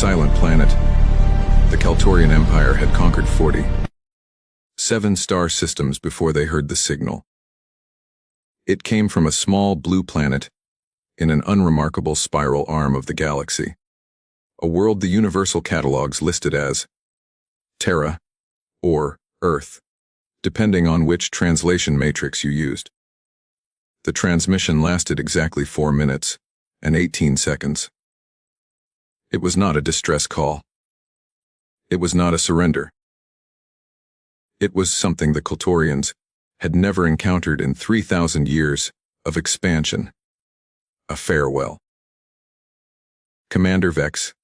silent planet. The Kaltorian Empire had conquered 47 star systems before they heard the signal. It came from a small blue planet in an unremarkable spiral arm of the galaxy, a world the universal catalogs listed as Terra or Earth, depending on which translation matrix you used. The transmission lasted exactly 4 minutes and 18 seconds. It was not a distress call. It was not a surrender. It was something the Kaltorians had never encountered in 3,000 years of expansion. A farewell. Commander Vex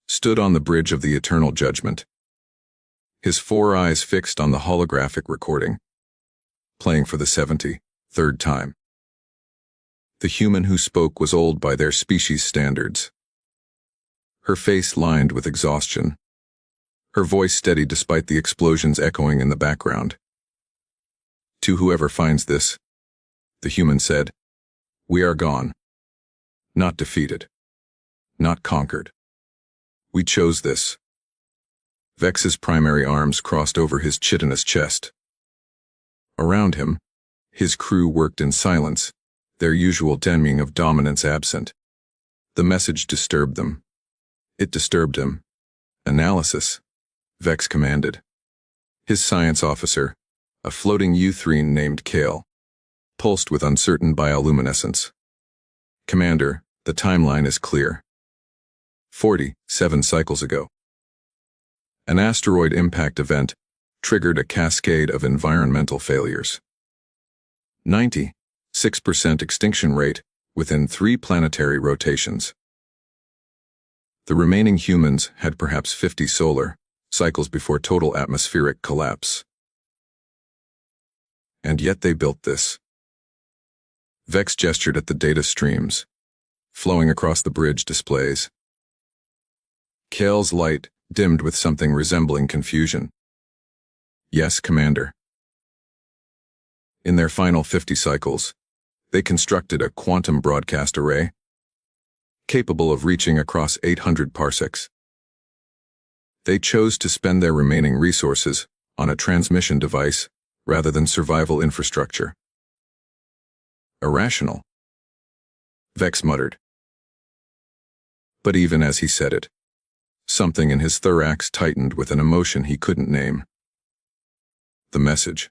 stood on the bridge of the Eternal Judgment, his 4 eyes fixed on the holographic recording, playing for the 73rd time. The human who spoke was old by their species standards. Her face lined with exhaustion, her voice steady despite the explosions echoing in the background. To whoever finds this, the human said, we are gone. Not defeated. Not conquered. We chose this. Vex's primary arms crossed over his chitinous chest. Around him, his crew worked in silence, their usual deming of dominance absent. The message disturbed them. It disturbed him. Analysis, Vex commanded. His science officer, a floating Euthrine named Kale, pulsed with uncertain bioluminescence. Commander, the timeline is clear. 47 cycles ago. An asteroid impact event triggered a cascade of environmental failures. 96% extinction rate within 3 planetary rotations. The remaining humans had perhaps 50 solar cycles before total atmospheric collapse. And yet they built this. Vex gestured at the data streams, flowing across the bridge displays. Kale's light dimmed with something resembling confusion. Yes, Commander. In their final 50 cycles, they constructed a quantum broadcast array, capable of reaching across 800 parsecs. They chose to spend their remaining resources on a transmission device rather than survival infrastructure. Irrational, Vex muttered. But even as he said it, something in his thorax tightened with an emotion he couldn't name. The message.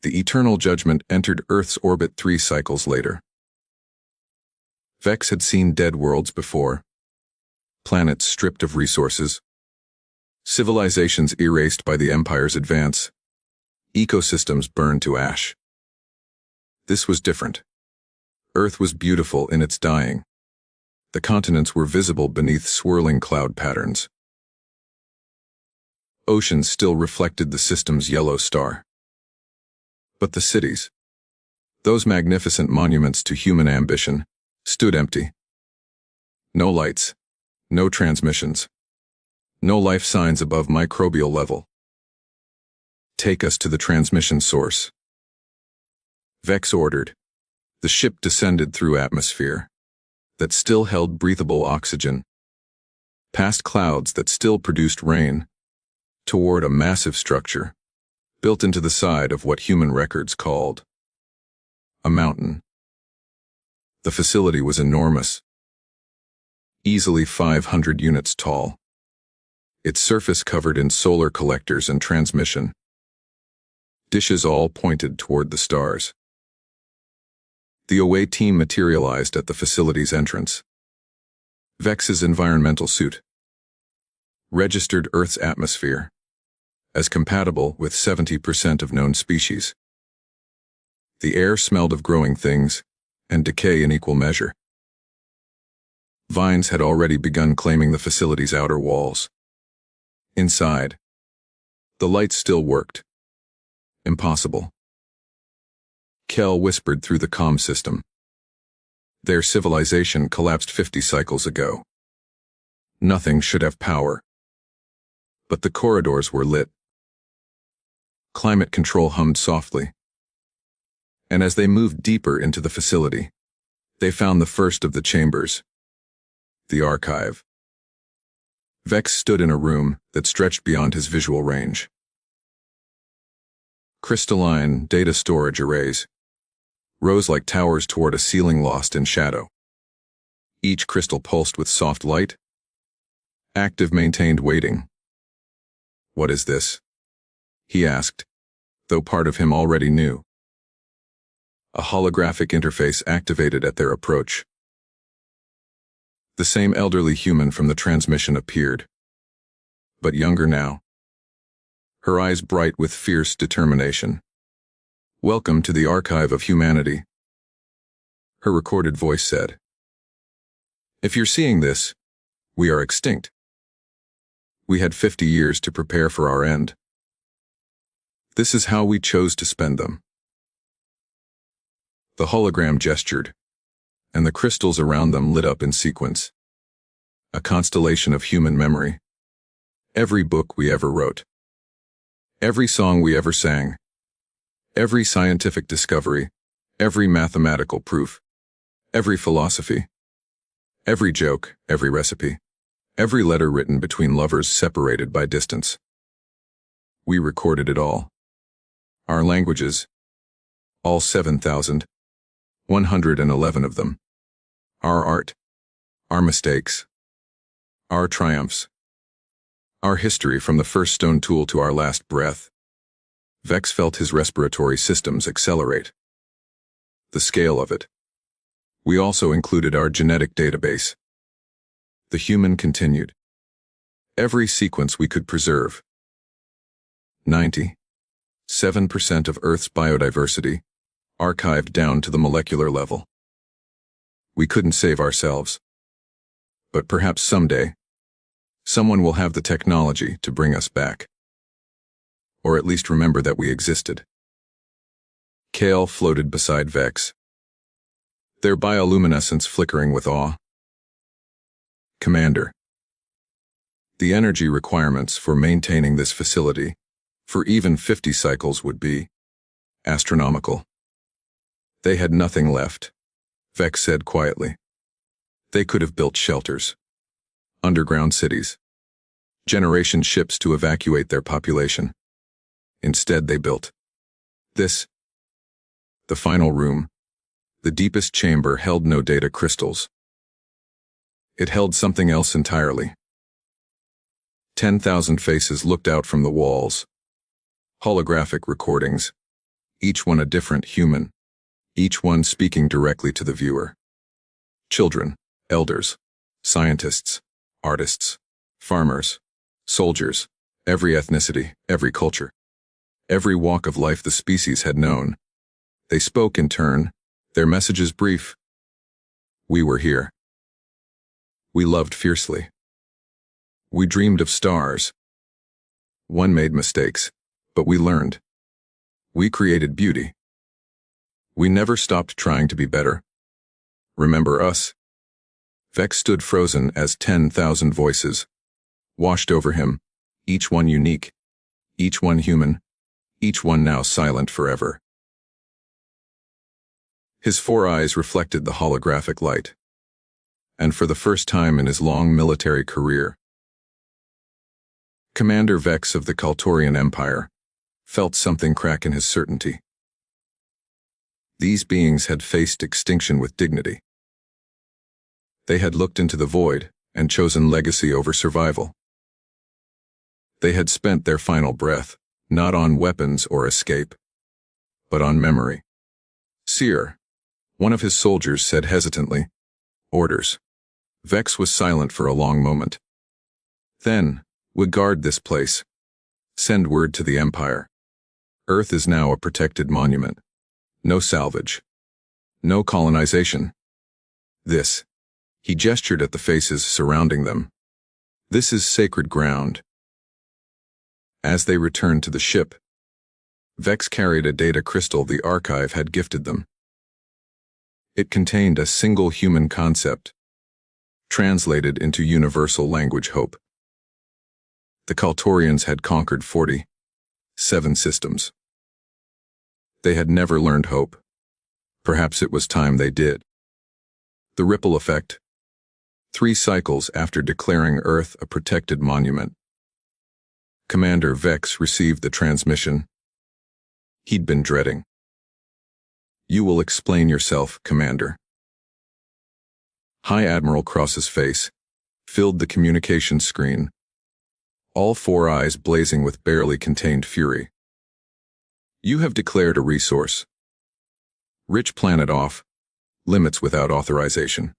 The Eternal Judgment entered Earth's orbit 3 cycles later. Vex had seen dead worlds before. Planets stripped of resources. Civilizations erased by the Empire's advance. Ecosystems burned to ash. This was different. Earth was beautiful in its dying. The continents were visible beneath swirling cloud patterns. Oceans still reflected the system's yellow star. But the cities, those magnificent monuments to human ambition, stood empty. No lights, no transmissions, no life signs above microbial level. Take us to the transmission source. Vex ordered. The ship descended through atmosphere that still held breathable oxygen, past clouds that still produced rain, toward a massive structure built into the side of what human records called a mountain. The facility was enormous, easily 500 units tall, its surface covered in solar collectors and transmission. Dishes all pointed toward the stars. The away team materialized at the facility's entrance. Vex's environmental suit registered Earth's atmosphere as compatible with 70% of known species. The air smelled of growing things and decay in equal measure. Vines had already begun claiming the facility's outer walls. Inside, the lights still worked. Impossible. Kel whispered through the comm system. Their civilization collapsed 50 cycles ago. Nothing should have power. But the corridors were lit. Climate control hummed softly. And as they moved deeper into the facility, they found the first of the chambers. The archive. Vex stood in a room that stretched beyond his visual range. Crystalline data storage arrays rose like towers toward a ceiling lost in shadow. Each crystal pulsed with soft light, active maintained waiting. "What is this?" he asked, though part of him already knew. A holographic interface activated at their approach. The same elderly human from the transmission appeared, but younger now, her eyes bright with fierce determination. "Welcome to the archive of humanity," her recorded voice said. "If you're seeing this, we are extinct. We had 50 years to prepare for our end. This is how we chose to spend them." The hologram gestured, and the crystals around them lit up in sequence. A constellation of human memory. Every book we ever wrote. Every song we ever sang. Every scientific discovery. Every mathematical proof. Every philosophy. Every joke, every recipe. Every letter written between lovers separated by distance. We recorded it all. Our languages. All 7,111 of them. Our art. Our mistakes. Our triumphs. Our history from the first stone tool to our last breath. Vex felt his respiratory systems accelerate. The scale of it. We also included our genetic database. The human continued. Every sequence we could preserve. 97% of Earth's biodiversity, archived down to the molecular level. We couldn't save ourselves. But perhaps someday, someone will have the technology to bring us back. Or at least remember that we existed. Kale floated beside Vex, their bioluminescence flickering with awe. "Commander, the energy requirements for maintaining this facility for even 50 cycles would be astronomical." "They had nothing left," Vex said quietly. "They could have built shelters, underground cities, generation ships to evacuate their population. Instead, they built this." The final room, the deepest chamber, held no data crystals. It held something else entirely. 10,000 faces looked out from the walls. Holographic recordings, each one a different human, each one speaking directly to the viewer. Children, elders, scientists, artists, farmers, soldiers, every ethnicity, every culture, every walk of life the species had known. They spoke in turn, their messages brief. We were here. We loved fiercely. We dreamed of stars. One made mistakes, but we learned. We created beauty. We never stopped trying to be better. Remember us? Vex stood frozen as 10,000 voices washed over him, each one unique, each one human, each one now silent forever. His 4 eyes reflected the holographic light, and for the first time in his long military career, Commander Vex of the Kaltorian Empire felt something crack in his certainty. These beings had faced extinction with dignity. They had looked into the void and chosen legacy over survival. They had spent their final breath, not on weapons or escape, but on memory. "Seer," one of his soldiers said hesitantly. "Orders." Vex was silent for a long moment. "Then, we guard this place. Send word to the Empire. Earth is now a protected monument. No salvage. No colonization. This." He gestured at the faces surrounding them. "This is sacred ground." As they returned to the ship, Vex carried a data crystal the archive had gifted them. It contained a single human concept, translated into universal language: hope. The Kaltorians had conquered 47 systems. They had never learned hope. Perhaps it was time they did. The ripple effect. 3 cycles after declaring Earth a protected monument. Commander Vex received the transmission he'd been dreading. "You will explain yourself, Commander." High Admiral Cross's face filled the communications screen, all 4 eyes blazing with barely contained fury. "You have declared a resource. Rich planet off, limits without authorization.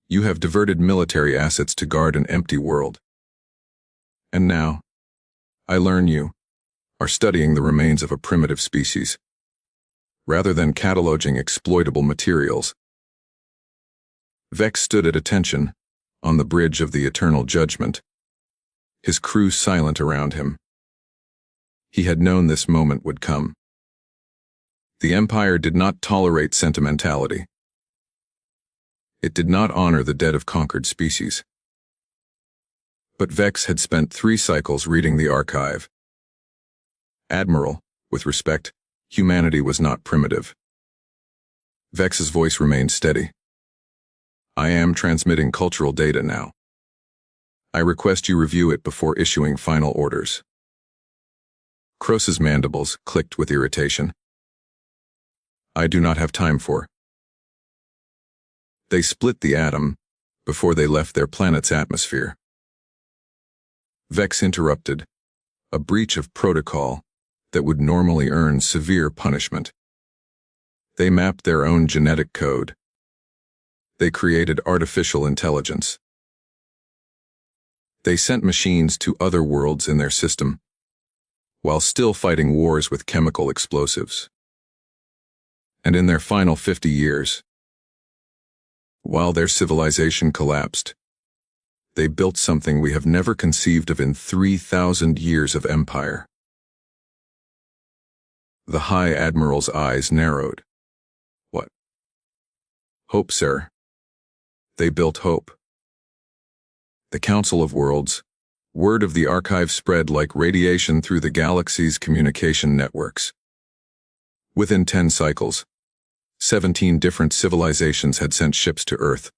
You have diverted military assets to guard an empty world. And now, I learn you are studying the remains of a primitive species, rather than cataloging exploitable materials." Vex stood at attention, on the bridge of the Eternal Judgment, his crew silent around him. He had known this moment would come. The Empire did not tolerate sentimentality. It did not honor the dead of conquered species. But Vex had spent 3 cycles reading the archive. "Admiral, with respect, humanity was not primitive." Vex's voice remained steady. "I am transmitting cultural data now. I request you review it before issuing final orders." Cross's mandibles clicked with irritation. "I do not have time for." They split the atom before they left their planet's atmosphere. Vex interrupted, a breach of protocol that would normally earn severe punishment. They mapped their own genetic code. They created artificial intelligence. They sent machines to other worlds in their system, while still fighting wars with chemical explosives. And in their final 50 years, while their civilization collapsed, they built something we have never conceived of in 3,000 years of empire. The High Admiral's eyes narrowed. "What?" "Hope, sir. They built hope." The Council of Worlds, word of the archive spread like radiation through the galaxy's communication networks. Within 10 cycles, 17 different civilizations had sent ships to Earth.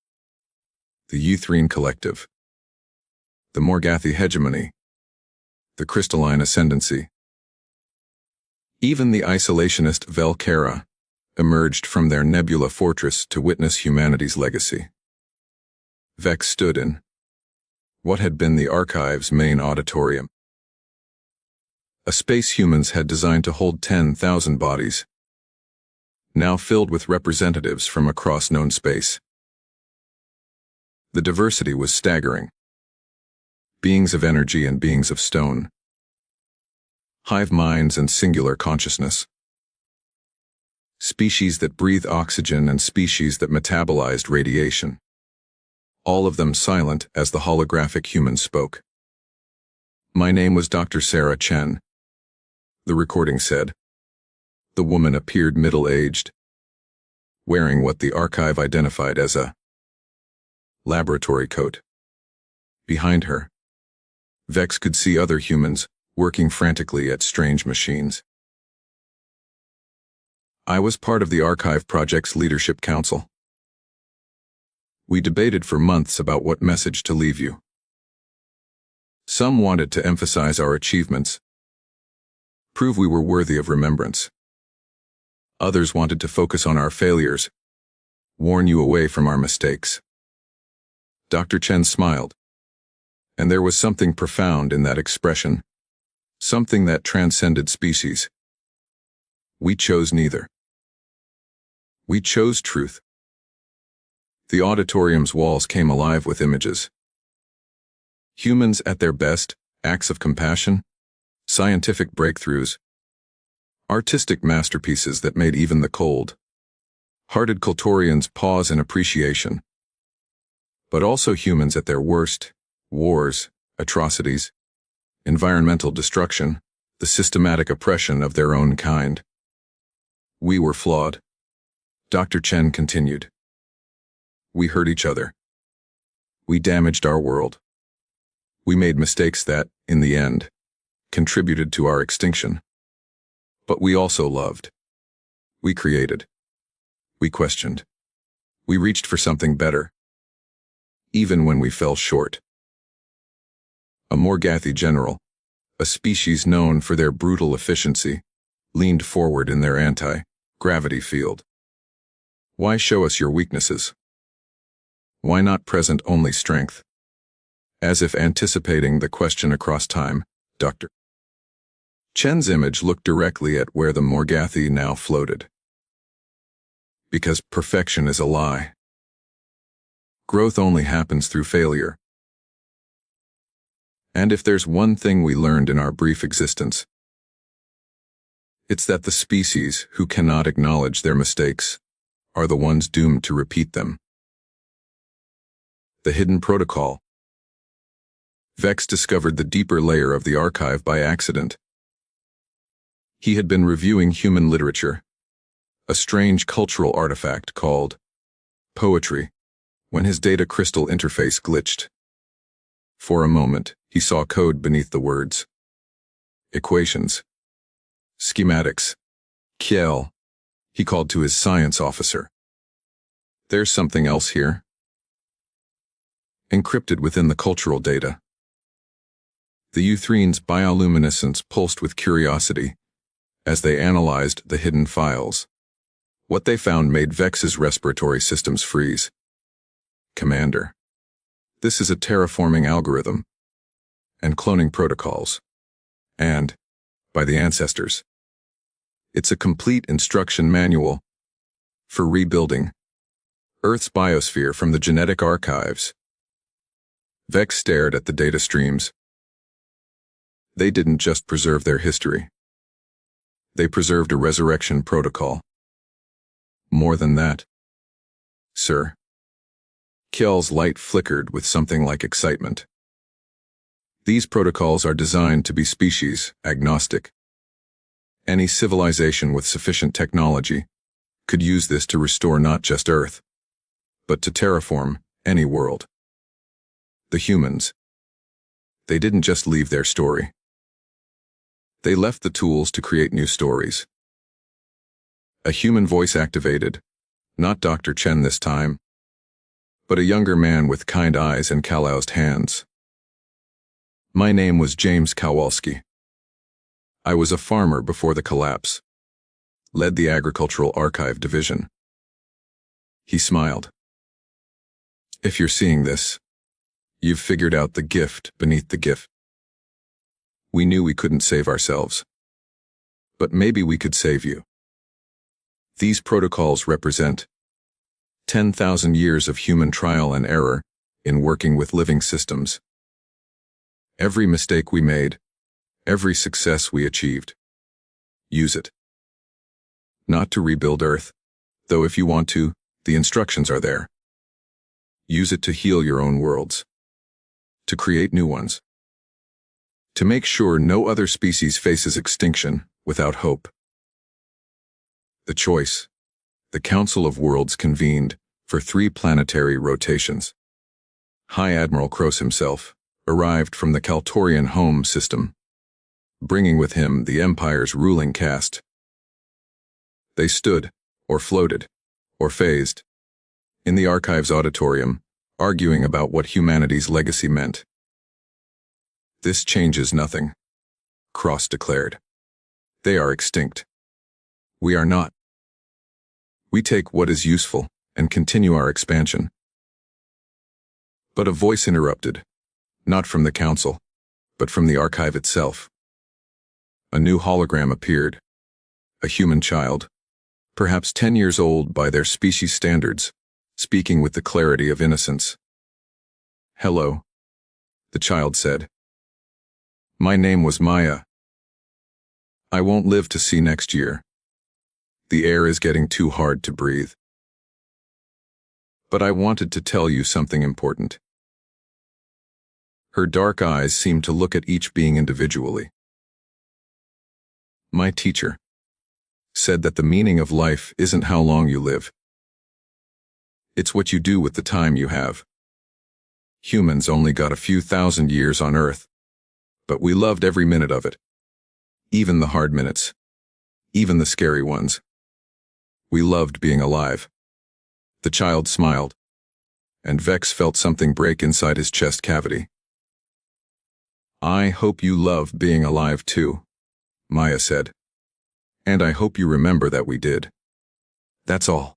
The Euthrine Collective, the Morgathi Hegemony, the Crystalline Ascendancy. Even the isolationist Velkera emerged from their nebula fortress to witness humanity's legacy. Vex stood in what had been the archive's main auditorium. A space humans had designed to hold 10,000 bodies, now filled with representatives from across known space. The diversity was staggering. Beings of energy and beings of stone. Hive minds and singular consciousness. Species that breathe oxygen and species that metabolized radiation. All of them silent as the holographic human spoke. "My name was Dr. Sarah Chen," the recording said. The woman appeared middle-aged, wearing what the archive identified as a laboratory coat. Behind her, Vex could see other humans working frantically at strange machines. "I was part of the archive project's leadership council. We debated for months about what message to leave you. Some wanted to emphasize our achievements, prove we were worthy of remembrance. Others wanted to focus on our failures, warn you away from our mistakes." Dr. Chen smiled, and there was something profound in that expression, something that transcended species. "We chose neither. We chose truth." The auditorium's walls came alive with images. Humans at their best, acts of compassion, scientific breakthroughs, artistic masterpieces that made even the cold-hearted Kulturians pause in appreciation. But also humans at their worst, wars, atrocities, environmental destruction, the systematic oppression of their own kind. "We were flawed," Dr. Chen continued. "We hurt each other. We damaged our world. We made mistakes that, in the end, contributed to our extinction. But we also loved. We created. We questioned. We reached for something better. even when we fell short. A Morgathi general, a species known for their brutal efficiency, leaned forward in their anti-gravity field. Why show us your weaknesses? Why not present only strength? As if anticipating the question across time, Dr. Chen's image looked directly at where the Morgathi now floated. Because perfection is a lie. Growth only happens through failure. And if there's one thing we learned in our brief existence, it's that the species who cannot acknowledge their mistakes are the ones doomed to repeat them. The hidden protocol. Vex discovered the deeper layer of the archive by accident. He had been reviewing human literature, a strange cultural artifact called poetry, when his data crystal interface glitched. For a moment, he saw code beneath the words. Equations. Schematics. Kiel. He called to his science officer. There's something else here. Encrypted within the cultural data. The Euthrenes' bioluminescence pulsed with curiosity as they analyzed the hidden files. What they found made Vex's respiratory systems freeze. Commander, this is a terraforming algorithm and cloning protocols. And, by the ancestors, it's a complete instruction manual for rebuilding Earth's biosphere from the genetic archives. Vex stared at the data streams. They didn't just preserve their history. They preserved a resurrection protocol. More than that. Sir. Kiel's light flickered with something like excitement. These protocols are designed to be species agnostic. Any civilization with sufficient technology could use this to restore not just Earth, but to terraform any world. The humans. They didn't just leave their story. They left the tools to create new stories. A human voice activated, not Dr. Chen this time, but a younger man with kind eyes and calloused hands. My name was James Kowalski. I was a farmer before the collapse, led the Agricultural Archive Division. He smiled. If you're seeing this, you've figured out the gift beneath the gift. We knew we couldn't save ourselves, but maybe we could save you. These protocols represent 10,000 years of human trial and error in working with living systems. Every mistake we made, every success we achieved. Use it. Not to rebuild Earth, though if you want to, the instructions are there. Use it to heal your own worlds, to create new ones, to make sure no other species faces extinction without hope. The choice. The Council of Worlds convened for 3 planetary rotations. High Admiral Kroos himself arrived from the Kaltorian home system, bringing with him the Empire's ruling caste. They stood, or floated, or phased, in the Archives auditorium, arguing about what humanity's legacy meant. This changes nothing, Kroos declared. They are extinct. We are not. We take what is useful and continue our expansion. But a voice interrupted, not from the council, but from the archive itself. A new hologram appeared, a human child, perhaps 10 years old by their species standards, speaking with the clarity of innocence. Hello, the child said. My name was Maya. I won't live to see next year. The air is getting too hard to breathe. But I wanted to tell you something important. Her dark eyes seemed to look at each being individually. My teacher said that the meaning of life isn't how long you live. It's what you do with the time you have. Humans only got a few thousand years on Earth, but we loved every minute of it. Even the hard minutes. Even the scary ones. We loved being alive. The child smiled. and Vex felt something break inside his chest cavity. "I hope you love being alive too," Maya said. "And I hope you remember that we did. That's all.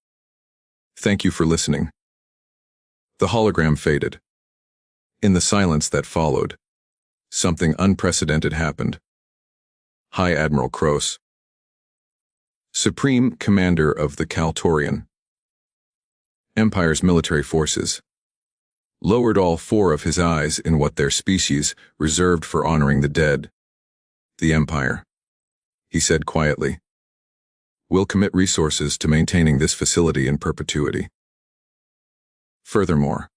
Thank you for listening." The hologram faded. In the silence that followed, something unprecedented happened. High Admiral Kroos, Supreme Commander of the Kaltorian Empire's military forces, lowered all four of his eyes in what their species reserved for honoring the dead. "The Empire," he said quietly, "will commit resources to maintaining this facility in perpetuity. Furthermore,"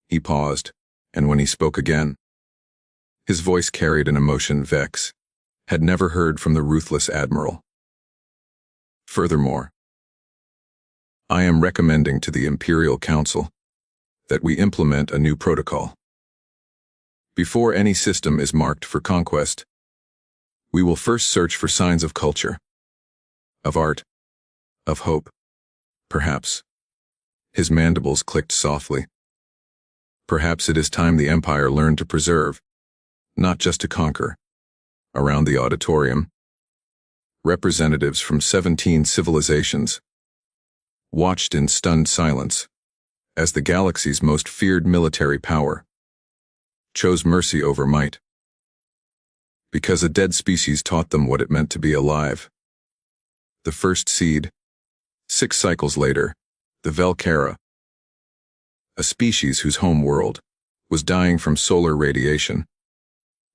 he paused, and when he spoke again, his voice carried an emotion Vex had never heard from the ruthless admiral. "Furthermore, I am recommending to the Imperial Council that we implement a new protocol. Before any system is marked for conquest, we will first search for signs of culture, of art, of hope, perhaps." His mandibles clicked softly. "Perhaps it is time the Empire learned to preserve, not just to conquer." Around the auditorium, representatives from 17 civilizations watched in stunned silence as the galaxy's most feared military power chose mercy over might. Because a dead species taught them what it meant to be alive. The first seed, 6 cycles later, the Velcara, a species whose home world was dying from solar radiation,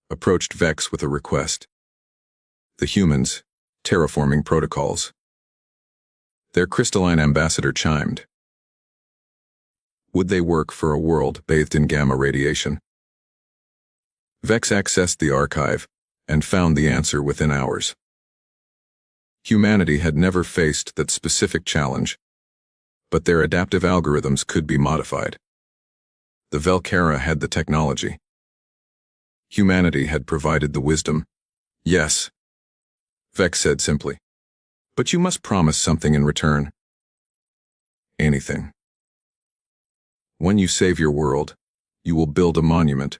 approached Vex with a request. The humans, terraforming protocols. Their crystalline ambassador chimed. Would they work for a world bathed in gamma radiation? Vex accessed the archive and found the answer within hours. Humanity had never faced that specific challenge, but their adaptive algorithms could be modified. The Velcara had the technology. Humanity had provided the wisdom. "Yes," Vex said simply. "But you must promise something in return." "Anything. When you save your world, you will build a monument,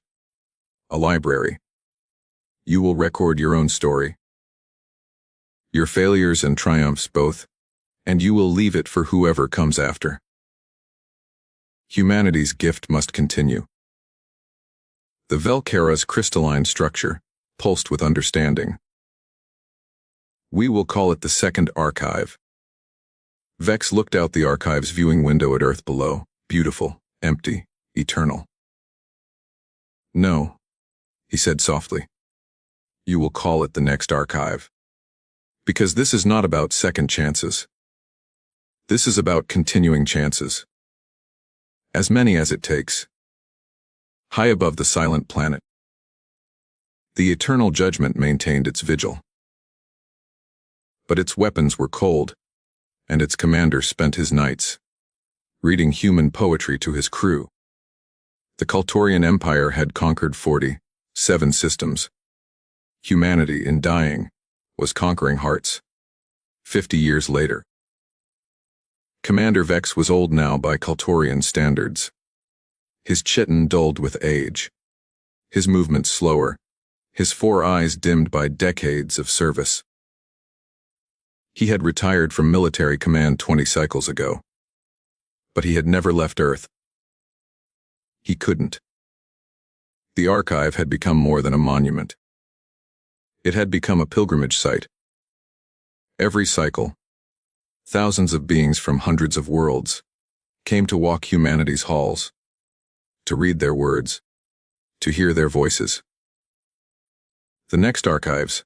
a library. You will record your own story, your failures and triumphs both, and you will leave it for whoever comes after. Humanity's gift must continue." The Velcara's crystalline structure pulsed with understanding. "We will call it the Second Archive." Vex looked out the archive's viewing window at Earth below, beautiful, empty, eternal. "No," he said softly. "You will call it the Next Archive. Because this is not about second chances. This is about continuing chances. As many as it takes." High above the silent planet, the eternal judgment maintained its vigil. But its weapons were cold, and its commander spent his nights reading human poetry to his crew. The Kaltorian Empire had conquered 47 systems. Humanity, in dying, was conquering hearts. 50 years later. Commander Vex was old now by Kaltorian standards. His chitin dulled with age, his movements slower, his 4 eyes dimmed by decades of service. He had retired from military command 20 cycles ago. But he had never left Earth. He couldn't. The archive had become more than a monument. It had become a pilgrimage site. Every cycle, thousands of beings from hundreds of worlds came to walk humanity's halls, to read their words, to hear their voices. The next archives,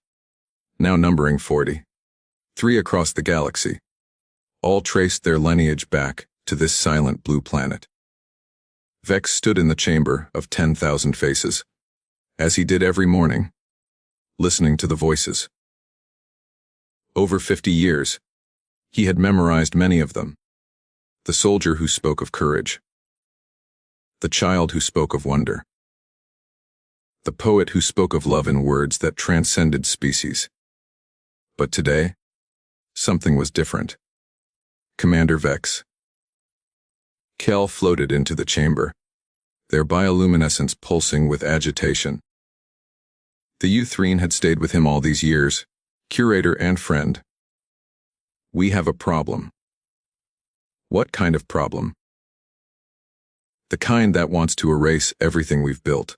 now numbering 43 across the galaxy, all traced their lineage back to this silent blue planet. Vex stood in the chamber of 10,000 faces, as he did every morning, listening to the voices. Over 50 years, he had memorized many of them. The soldier who spoke of courage, the child who spoke of wonder, the poet who spoke of love in words that transcended species. But today, something was different. Commander Vex, Kel floated into the chamber, their bioluminescence pulsing with agitation. The Uthrene had stayed with him all these years, curator and friend. We have a problem. What kind of problem? The kind that wants to erase everything we've built.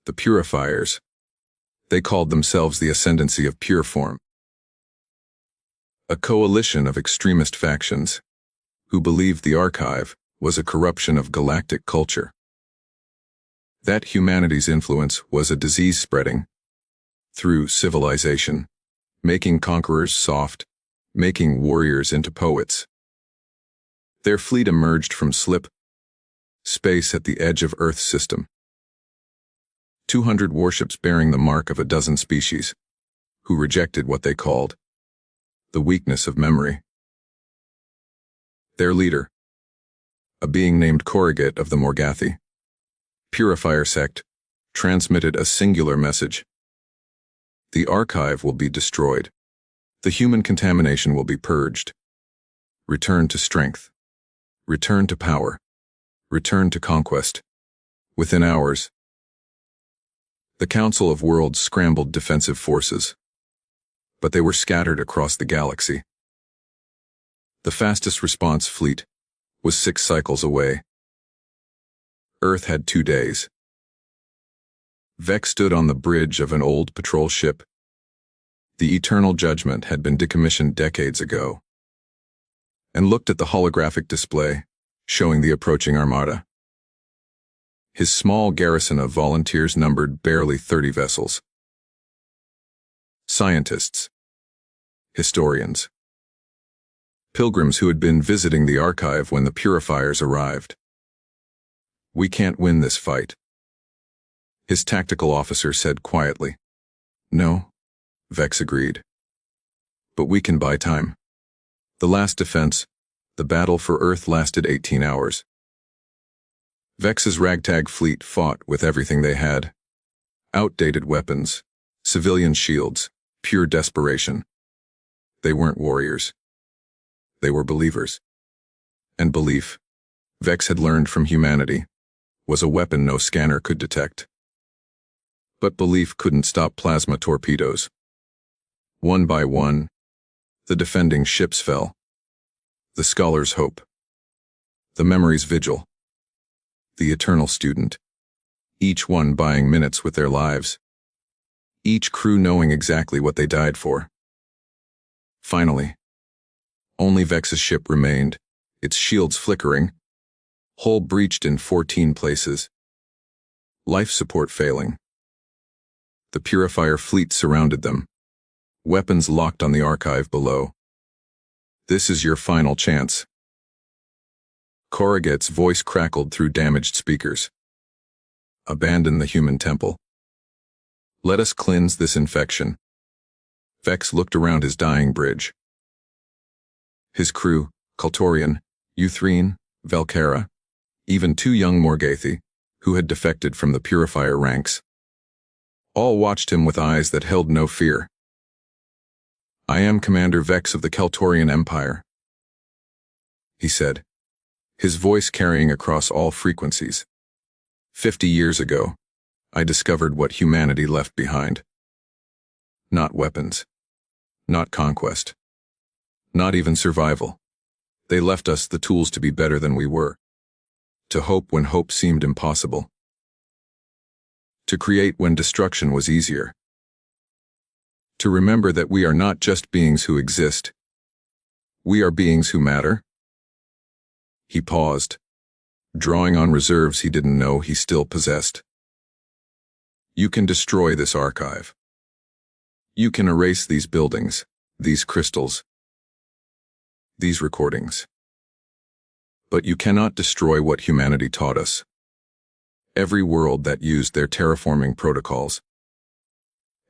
The Purifiers. They called themselves the Ascendancy of Pureform. A coalition of extremist factions who believed the archive was a corruption of galactic culture. That humanity's influence was a disease spreading through civilization, making conquerors soft, making warriors into poets. Their fleet emerged from space at the edge of Earth's system. 200 warships bearing the mark of a dozen species, who rejected what they called the weakness of memory. Their leader, a being named Corrugate of the Morgathi, Purifier sect, transmitted a singular message. The archive will be destroyed. The human contamination will be purged. Return to strength. Return to power. Return to conquest. Within hours, the Council of Worlds scrambled defensive forces, but they were scattered across the galaxy. The fastest response fleet was 6 cycles away. Earth had 2 days. Vex stood on the bridge of an old patrol ship. The Eternal Judgment had been decommissioned decades ago, and looked at the holographic display showing the approaching armada. His small garrison of volunteers numbered barely 30 vessels. Scientists, historians, pilgrims who had been visiting the archive when the Purifiers arrived. We can't win this fight, his tactical officer said quietly. No, Vex agreed. But we can buy time. The last defense, the battle for Earth, lasted 18 hours. Vex's ragtag fleet fought with everything they had. Outdated weapons, civilian shields, pure desperation. They weren't warriors. They were believers. And belief, Vex had learned from humanity, was a weapon no scanner could detect. But belief couldn't stop plasma torpedoes. One by one, the defending ships fell. The scholar's hope. The memory's vigil. The eternal student. Each one buying minutes with their lives. Each crew knowing exactly what they died for. Finally, only Vex's ship remained, its shields flickering, hull breached in 14 places. Life support failing. The Purifier fleet surrounded them, weapons locked on the archive below. This is your final chance. Corrugate's voice crackled through damaged speakers. Abandon the human temple. Let us cleanse this infection. Vex looked around his dying bridge. His crew, Kaltorian, Uthrene, Velcara, even 2 young Morgathi, who had defected from the Purifier ranks, all watched him with eyes that held no fear. I am Commander Vex of the Kaltorian Empire, he said, his voice carrying across all frequencies. 50 years ago, I discovered what humanity left behind. Not weapons. Not conquest. Not even survival. They left us the tools to be better than we were. To hope when hope seemed impossible. To create when destruction was easier. To remember that we are not just beings who exist. We are beings who matter. He paused, drawing on reserves he didn't know he still possessed. You can destroy this archive. You can erase these buildings, these crystals, these recordings. But you cannot destroy what humanity taught us. Every world that used their terraforming protocols.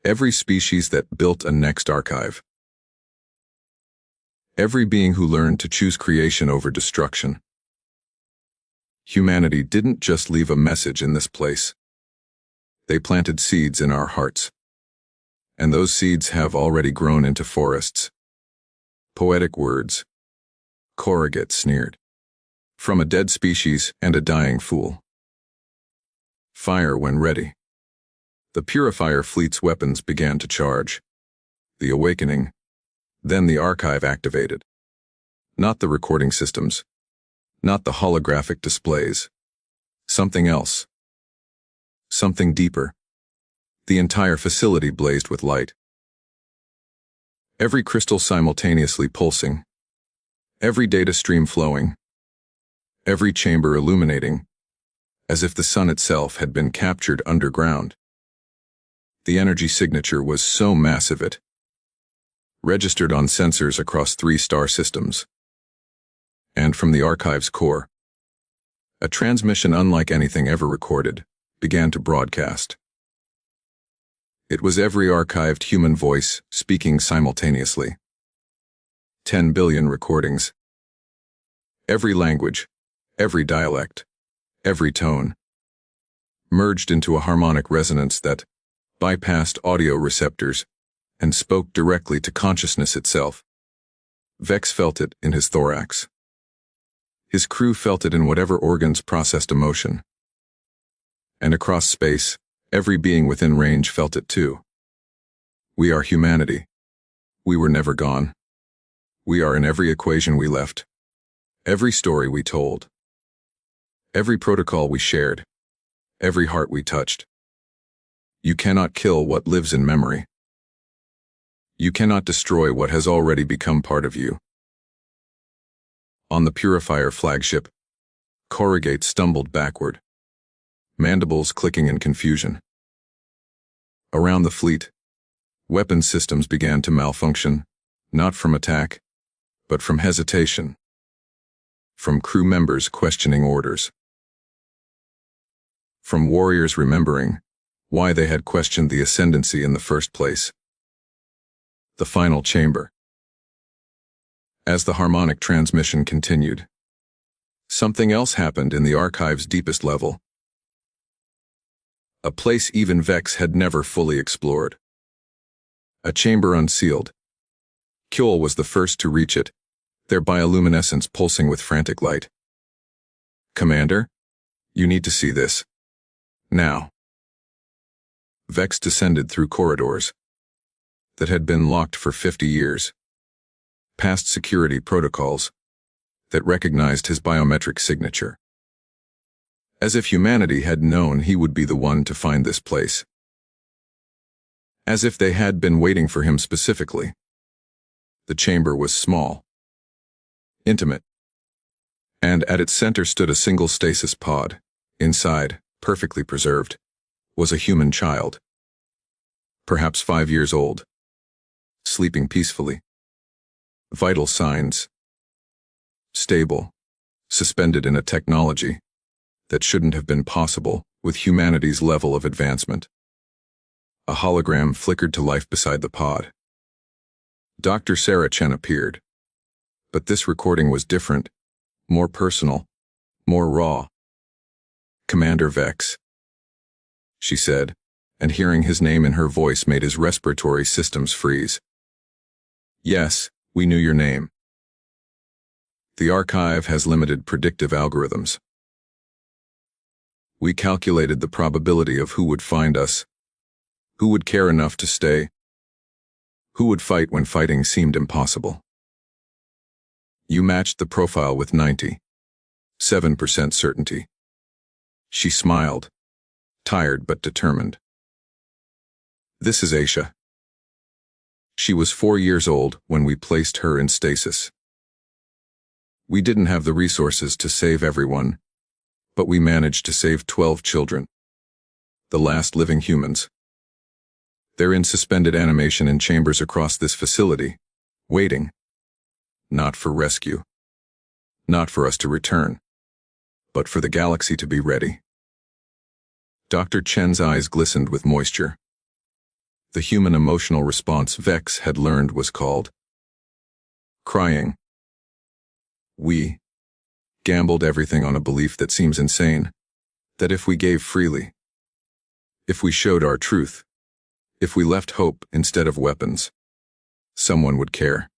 Every species that built a next archive. Every being who learned to choose creation over destruction. Humanity didn't just leave a message in this place. They planted seeds in our hearts. And those seeds have already grown into forests. Poetic words. Corrugate sneered. From a dead species and a dying fool. Fire when ready. The Purifier fleet's weapons began to charge. The awakening. Then the archive activated. Not the recording systems. Not the holographic displays. Something else. Something deeper. The entire facility blazed with light. Every crystal simultaneously pulsing. Every data stream flowing. Every chamber illuminating, as if the sun itself had been captured underground. The energy signature was so massive it registered on sensors across 3 star systems. And from the archive's core, a transmission unlike anything ever recorded began to broadcast. It was every archived human voice speaking simultaneously. 10 billion recordings. Every language, every dialect, every tone, merged into a harmonic resonance that bypassed audio receptors and spoke directly to consciousness itself. Vex felt it in his thorax. His crew felt it in whatever organs processed emotion. And across space, every being within range felt it too. We are humanity. We were never gone. We are in every equation we left, every story we told, every protocol we shared, every heart we touched. You cannot kill what lives in memory. You cannot destroy what has already become part of you. On the Purifier flagship, Corrugate stumbled backward, mandibles clicking in confusion. Around the fleet, weapons systems began to malfunction, not from attack, but from hesitation. From crew members questioning orders. From warriors remembering why they had questioned the ascendancy in the first place. The final chamber. As the harmonic transmission continued, something else happened in the archive's deepest level. A place even Vex had never fully explored. A chamber unsealed. Kjol was the first to reach it, their bioluminescence pulsing with frantic light. Commander, you need to see this. Now. Vex descended through corridors that had been locked for 50 years, past security protocols that recognized his biometric signature. As if humanity had known he would be the one to find this place. As if they had been waiting for him specifically. The chamber was small, intimate, and at its center stood a single stasis pod. Inside, perfectly preserved, was a human child. Perhaps 5 years old. Sleeping peacefully. Vital signs. Stable. Suspended in a technology that shouldn't have been possible with humanity's level of advancement. A hologram flickered to life beside the pod. Dr. Sarah Chen appeared. But this recording was different, more personal, more raw. Commander Vex, she said, and hearing his name in her voice made his respiratory systems freeze. Yes, we knew your name. The archive has limited predictive algorithms. We calculated the probability of who would find us, who would care enough to stay, who would fight when fighting seemed impossible. You matched the profile with 97% certainty. She smiled, tired but determined. This is Aisha. She was 4 years old when we placed her in stasis. We didn't have the resources to save everyone, but we managed to save 12 children. The last living humans. They're in suspended animation in chambers across this facility, waiting. Not for rescue. Not for us to return. But for the galaxy to be ready. Dr. Chen's eyes glistened with moisture. The human emotional response Vex had learned was called crying. We gambled everything on a belief that seems insane, that if we gave freely, if we showed our truth, if we left hope instead of weapons, someone would care.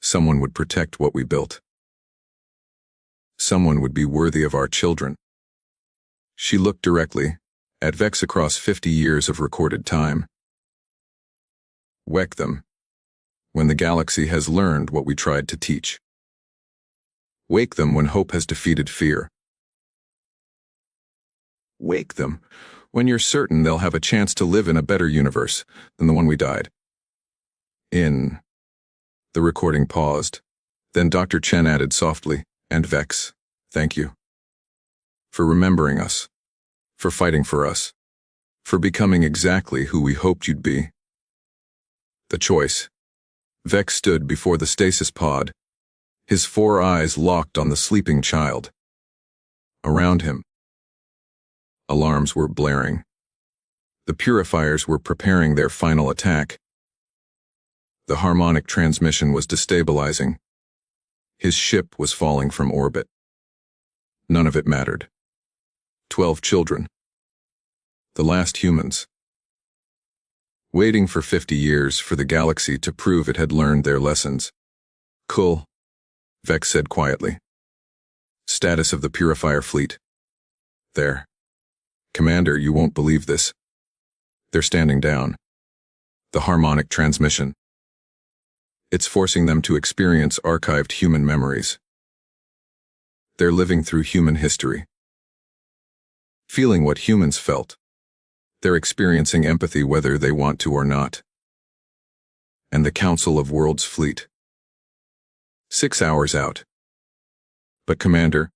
Someone would protect what we built. someone would be worthy of our children. She looked directly at Vex across 50 years of recorded time. Wake them when the galaxy has learned what we tried to teach. Wake them when hope has defeated fear. Wake them when you're certain they'll have a chance to live in a better universe than the one we died in. The recording paused. Then Dr. Chen added softly, "And Vex, thank you. For remembering us. For fighting for us. For becoming exactly who we hoped you'd be." The choice. Vex stood before the stasis pod, his 4 eyes locked on the sleeping child. Around him, alarms were blaring. The purifiers were preparing their final attack. The harmonic transmission was destabilizing. His ship was falling from orbit. None of it mattered. 12 children. The last humans. Waiting for 50 years for the galaxy to prove it had learned their lessons. "Cool," Vex said quietly. "Status of the purifier fleet." "There. Commander, you won't believe this. They're standing down. The harmonic transmission. It's forcing them to experience archived human memories. They're living through human history. Feeling what humans felt. They're experiencing empathy whether they want to or not." And the Council of Worlds fleet. 6 hours out. "But Commander,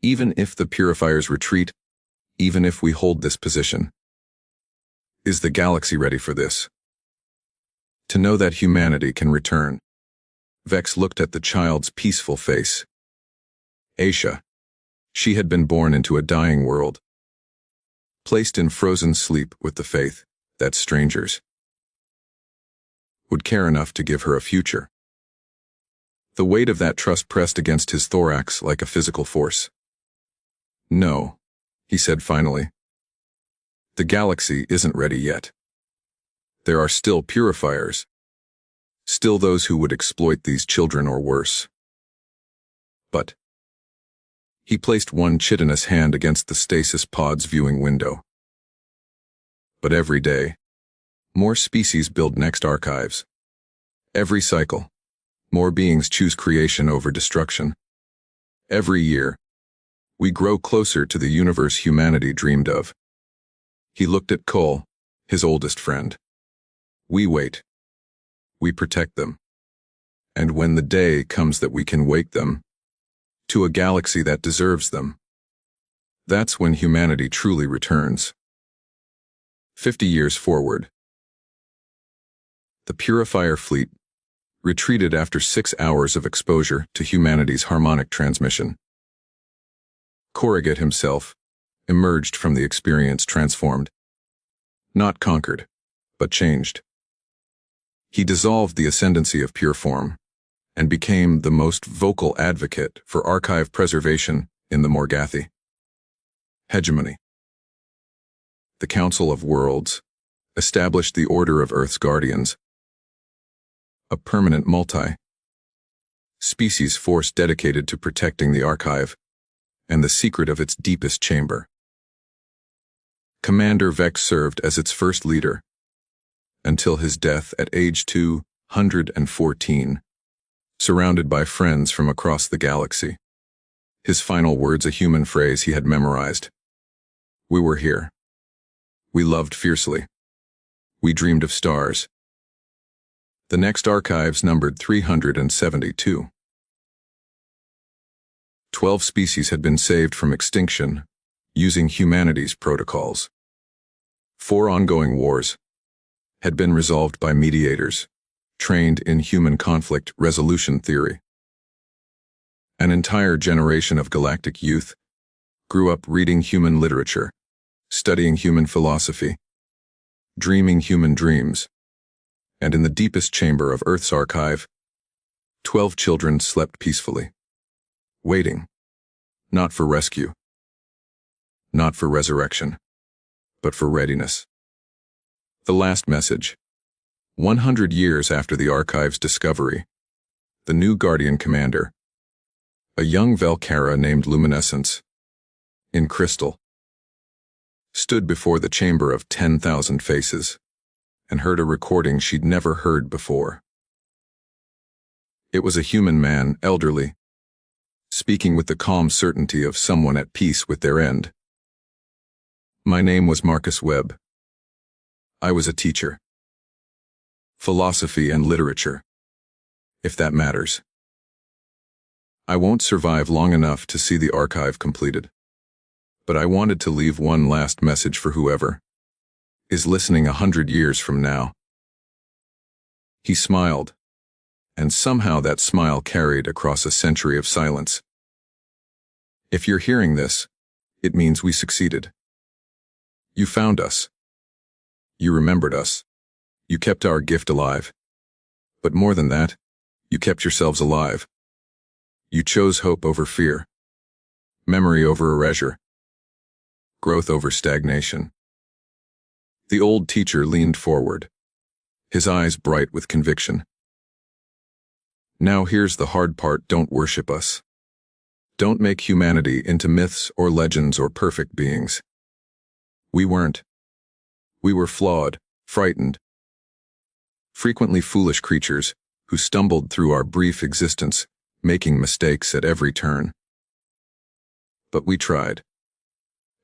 even if the purifiers retreat, even if we hold this position, is the galaxy ready for this? To know that humanity can return?" Vex looked at the child's peaceful face. Aisha. She had been born into a dying world. Placed in frozen sleep with the faith that strangers would care enough to give her a future. The weight of that trust pressed against his thorax like a physical force. "No," he said finally. "The galaxy isn't ready yet. There are still purifiers. Still those who would exploit these children or worse. But..." He placed one chitinous hand against the stasis pod's viewing window. "But every day, more species build next archives. Every cycle, more beings choose creation over destruction. Every year, we grow closer to the universe humanity dreamed of." He looked at Cole, his oldest friend. "We wait. We protect them. And when the day comes that we can wake them to a galaxy that deserves them, that's when humanity truly returns." 50 years forward. The purifier fleet retreated after 6 hours of exposure to humanity's harmonic transmission. Corrigan himself emerged from the experience transformed. Not conquered, but changed. He dissolved the ascendancy of pure form and became the most vocal advocate for archive preservation in the Morgathi. Hegemony. The Council of Worlds established the Order of Earth's Guardians, a permanent multi-species force dedicated to protecting the archive and the secret of its deepest chamber. Commander Vex served as its first leader until his death at age 214, surrounded by friends from across the galaxy. His final words a human phrase he had memorized. "We were here. We loved fiercely. We dreamed of stars." The next archives numbered 372. 12 species had been saved from extinction using humanity's protocols. 4 ongoing wars had been resolved by mediators trained in human conflict resolution theory. An entire generation of galactic youth grew up reading human literature, studying human philosophy, dreaming human dreams, and in the deepest chamber of Earth's archive, 12 children slept peacefully, waiting, not for rescue, not for resurrection, but for readiness. The last message. 100 years after the archive's discovery, the new Guardian commander, A young Velcara named Luminescence, in crystal, stood before the chamber of 10,000 faces and heard a recording she'd never heard before. It was a human man, elderly, speaking with the calm certainty of someone at peace with their end. My name was Marcus Webb. I was a teacher. Philosophy and literature, if that matters. I won't survive long enough to see the archive completed, but I wanted to leave one last message for whoever is listening 100 years from now. He smiled, and somehow that smile carried across a century of silence. If you're hearing this, it means we succeeded. You found us. You remembered us. You kept our gift alive. But more than that, you kept yourselves alive. You chose hope over fear, memory over erasure, growth over stagnation. The old teacher leaned forward, his eyes bright with conviction. Now here's the hard part: don't worship us. Don't make humanity into myths or legends or perfect beings. We weren't. We were flawed, frightened, frequently foolish creatures who stumbled through our brief existence, making mistakes at every turn. But we tried.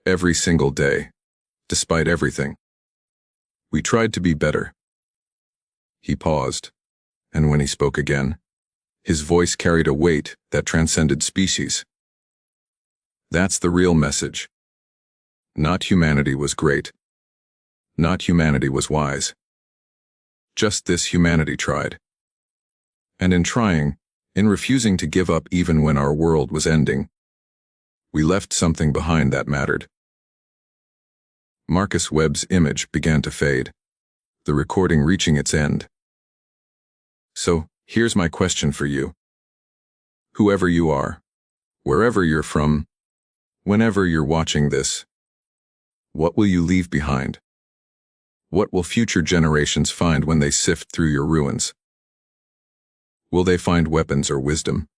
Every single day, despite everything. We tried to be better. He paused, and when he spoke again, his voice carried a weight that transcended species. That's the real message. Not humanity was great. Not humanity was wise. Just this humanity tried. And in trying, in refusing to give up even when our world was ending, we left something behind that mattered. Marcus Webb's image began to fade, the recording reaching its end. So, here's my question for you. Whoever you are, wherever you're from, whenever you're watching this, what will you leave behind? What will future generations find when they sift through your ruins? Will they find weapons or wisdom?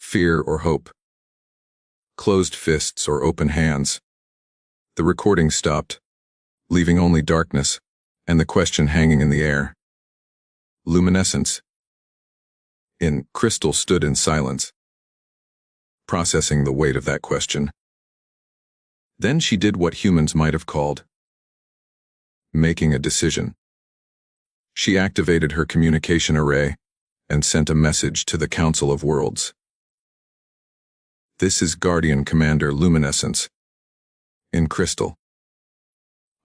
Fear or hope? Closed fists or open hands? The recording stopped, leaving only darkness and the question hanging in the air. Luminescence, in crystal, stood in silence, processing the weight of that question. Then she did what humans might have called making a decision. She activated her communication array and sent a message to the Council of Worlds. This is Guardian Commander Luminescence, in crystal.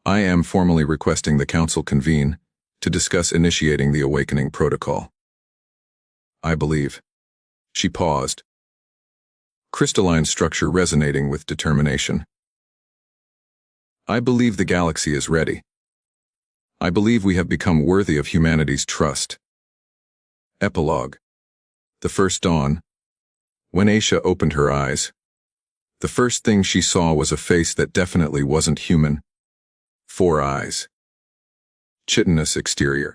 I am formally requesting the Council convene to discuss initiating the Awakening Protocol. I believe. She paused, crystalline structure resonating with determination. I believe the galaxy is ready. I believe we have become worthy of humanity's trust. Epilogue. The first dawn. When Aisha opened her eyes, the first thing she saw was a face that definitely wasn't human. 4 eyes. Chitinous exterior.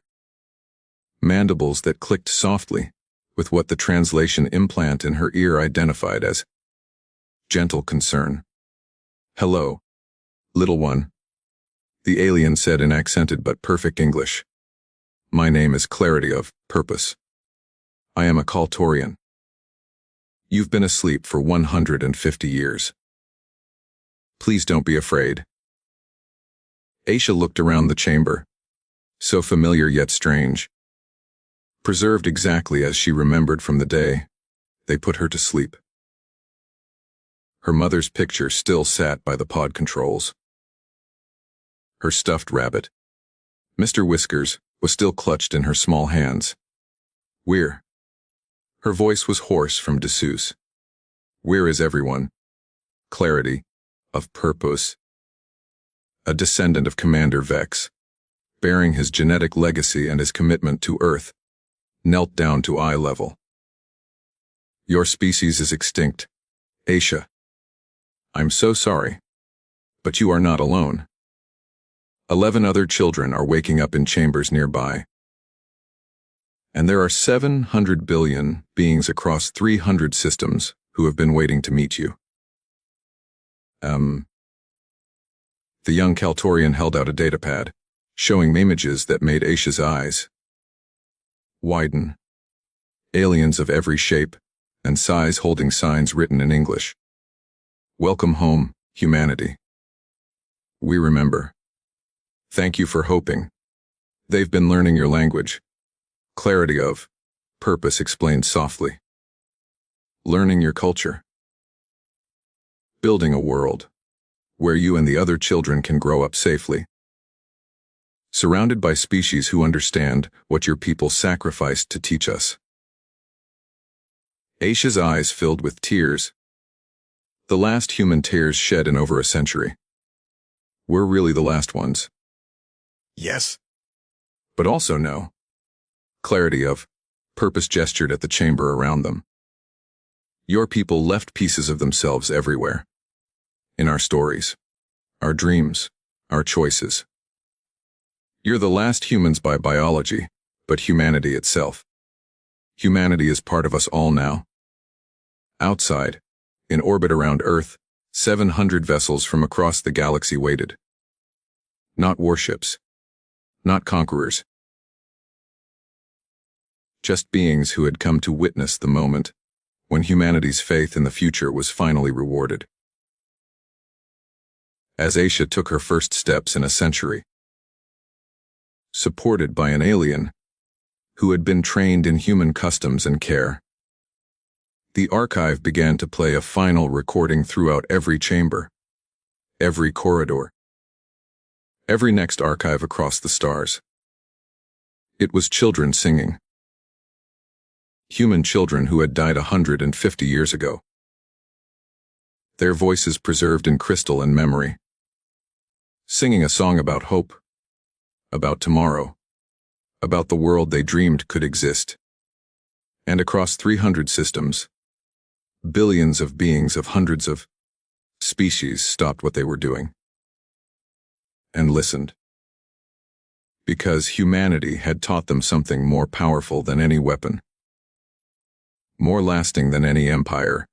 Mandibles that clicked softly, with what the translation implant in her ear identified as gentle concern. Hello, little one, the alien said in accented but perfect English. My name is Clarity of Purpose. I am a Kaltorian. You've been asleep for 150 years. Please don't be afraid. Aisha looked around the chamber, so familiar yet strange. Preserved exactly as she remembered from the day they put her to sleep. Her mother's picture still sat by the pod controls. Her stuffed rabbit, Mr. Whiskers, was still clutched in her small hands. Where? Her voice was hoarse from disuse. Where is everyone? Clarity, of Purpose. A descendant of Commander Vex, bearing his genetic legacy and his commitment to Earth, knelt down to eye level. Your species is extinct, Aisha. I'm so sorry, but you are not alone. 11 other children are waking up in chambers nearby. And there are 700 billion beings across 300 systems who have been waiting to meet you. The young Kaltorian held out a datapad, showing images that made Aisha's eyes widen. Aliens of every shape and size holding signs written in English. Welcome home, humanity. We remember. Thank you for hoping. They've been learning your language. Clarity of purpose explained softly. Learning your culture. Building a world where you and the other children can grow up safely. Surrounded by species who understand what your people sacrificed to teach us. Aisha's eyes filled with tears. The last human tears shed in over a century. We're really the last ones. Yes. But also no. Clarity of purpose gestured at the chamber around them. Your people left pieces of themselves everywhere. In our stories, our dreams, our choices. You're the last humans by biology, but humanity itself. Humanity is part of us all now. Outside, in orbit around Earth, 700 vessels from across the galaxy waited. Not warships. Not conquerors. Just beings who had come to witness the moment when humanity's faith in the future was finally rewarded. As Aisha took her first steps in a century, supported by an alien who had been trained in human customs and care, the archive began to play a final recording throughout every chamber, every corridor, every next archive across the stars. It was children singing. Human children who had died 150 years ago. Their voices preserved in crystal and memory. Singing a song about hope, about tomorrow, about the world they dreamed could exist. And across 300 systems, billions of beings of hundreds of species stopped what they were doing and listened. Because humanity had taught them something more powerful than any weapon, more lasting than any empire,